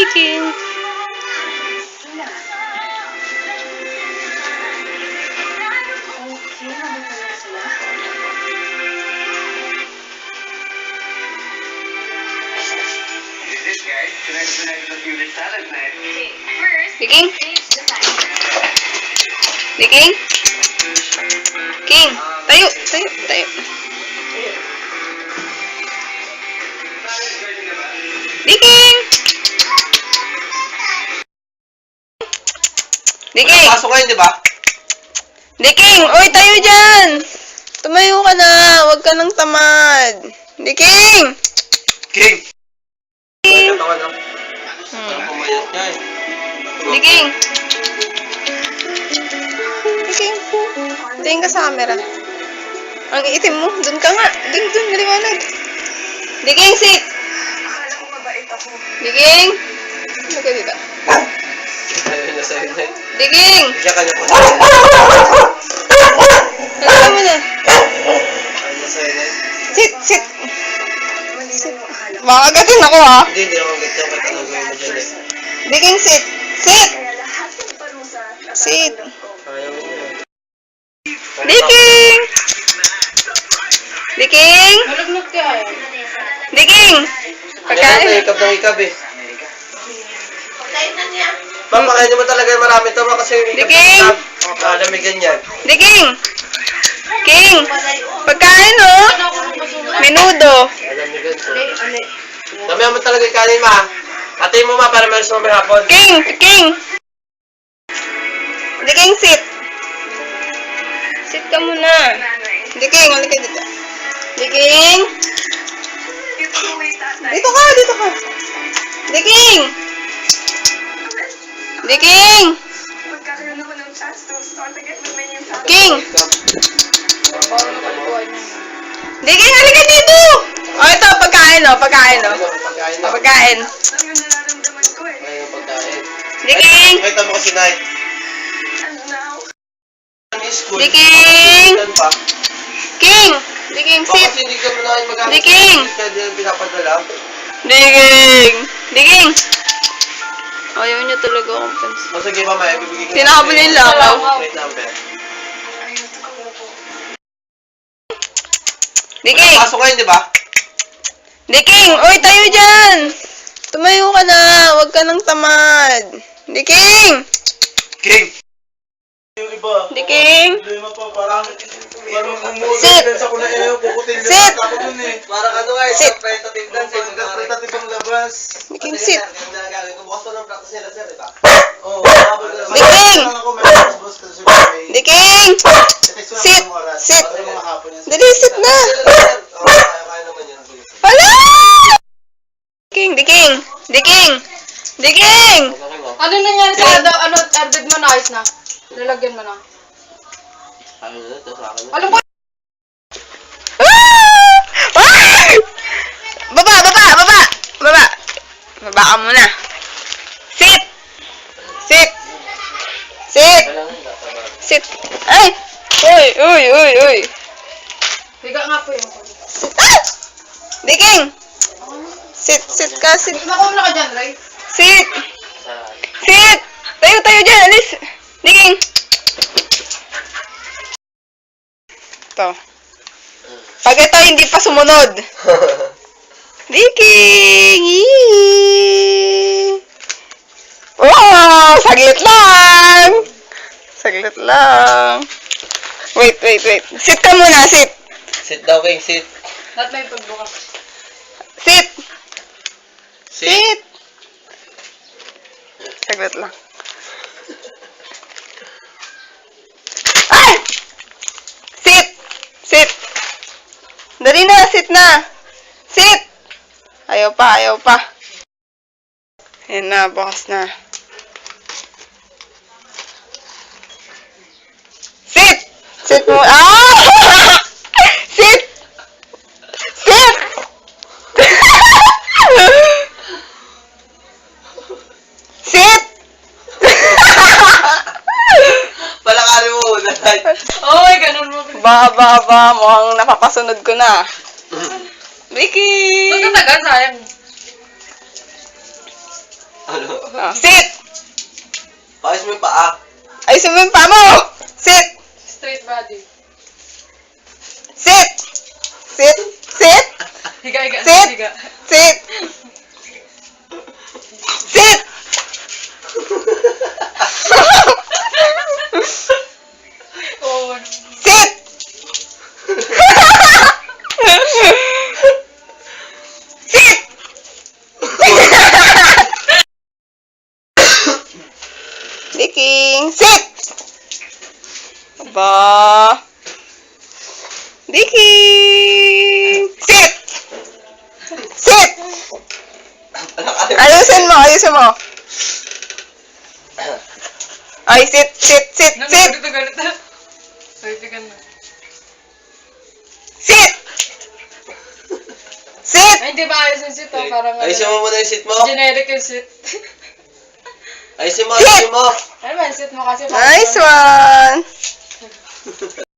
Viking. Viking? Viking? King, tayo, tayo, tayo. Viking! Viking! Pasok kayo, di ba? Viking! Uy, tayo dyan! Tumayo ka na! Huwag ka nang tamad! Viking! King! Viking! Katawan lang. Parang pumayat niya eh. Viking! Viking! Tingin ka sa camera. Ang itim mo. Doon ka nga. Doon, maliwanag. Viking, sit! Viking! Ano ka dito? Ayaw niya sa'yo na eh. Viking! Siya kanya po. Ano mo na? Ayaw niya sa'yo na eh. Sit! Sit! Makagatin ako ha. Hindi ako ganyan. Kahit ano gawin mo dyan eh. Viking, sit! Sit! Sit! Ayaw niya eh. Viking! Viking! Malugnog ka eh. Viking! Kaya Pagkain. ikab ng ikab eh. Papakain naman talaga yung marami ito kasi yung ikab ng Viking! ikab. Lamigan yan. Viking! King! Pagkain oh! Menudo! Lamigan to. Damihan mo talaga yung kanin ma. Hatiin mo ma para meron sa mamaya hapon. King! King! Viking, sit! Sit ka muna. Viking, halika dito. Viking! Dito ka, dito ka. Viking! Viking! King! Viking, halika dito! O, ito, pagkain o, pagkain o. Pagkain na. Pagkain. Ayun ang pagkain. Viking! Nakita mo kasi Nay. Viking! King! Viking, Bakit sit! hindi ka manahin mag-aapos? Viking! Pwede yung pinapadala. Viking! Viking! Ayaw niya talaga akong pansin. O sige mamaya, bibigyan ko. Tinakabol yung lakaw. Plate number. Viking! Pasok kayo, di ba? Viking! Uy, tayo dyan! Tumayo ka na! Huwag ka nang tamad! Viking! King! Yung iba. Viking! Problema pa, parang umuwi. Sit! Dance ako na iyo, pukutin nila Sit! ako dun eh. Parang ano nga, Sit! interpretative dance. Interpretative ang labas. Viking, sit! Bukas to ng practice nila sir, diba? Oo. Viking! Viking! Sit! Sit! Dali, sit na! Hala! Viking! Viking! Viking! Viking! Ano nangyari sa added mo na? Ayos na. Lalagyan mo na. Alam ko. Ah! Ah! Baba! Baba! Baba! Baba! Baba ka muna. Sit! Sit! Sit! Sit! Ay! Uy! Uy! Uy! Uy! Higa nga po yung. Sit! Ah! Viking! Sit! Sit ka! Sit! Nakuha na ka dyan, Ray. Sit! Sit! Tayo! Tayo dyan! Alis! Viking! Ito. Pag ito hindi pa sumunod. Viking! Yee! Oh! Saglit lang! Saglit lang. Wait, wait, wait. Sit ka muna, sit. Sit daw, King, sit. Lahat may pagbukas. Sit! Sit. Sit! Saglit lang. Ay! Sit! Sit! Dali na, sit na! Sit! Ayaw pa, ayaw pa. Ayan na, bukas na. Sit! Sit mo. Ah! Sit! Sit! Sit! Palakarin mo muna. Oh, ganun mo. Ba, mukhang napapasunod ko na. Vicky! Magkatagal, sayang. Ano? Oh, sit! Payos mo yung paa. Ayusin mo yung paa mo! Sit! Straight body. Sit! Sit! Sit! Higa, higa, Sit! higa. Sit! Sit! Oo. Sit! Sit! Diking, sit! Aba. Diking, sit! Sit! Ayusin mo, ayusin mo. Ay, sit, sit, sit, Nang sit! galit na. Ay, pigan na. Sit! Sit! Ay, hindi ba ayos yung sit, oh? Parang Ayusin mo muna yung seat mo. generic yung sit. Ayusin mo, ayusin mo. Ano ba yung sit mo kasi? Nice one!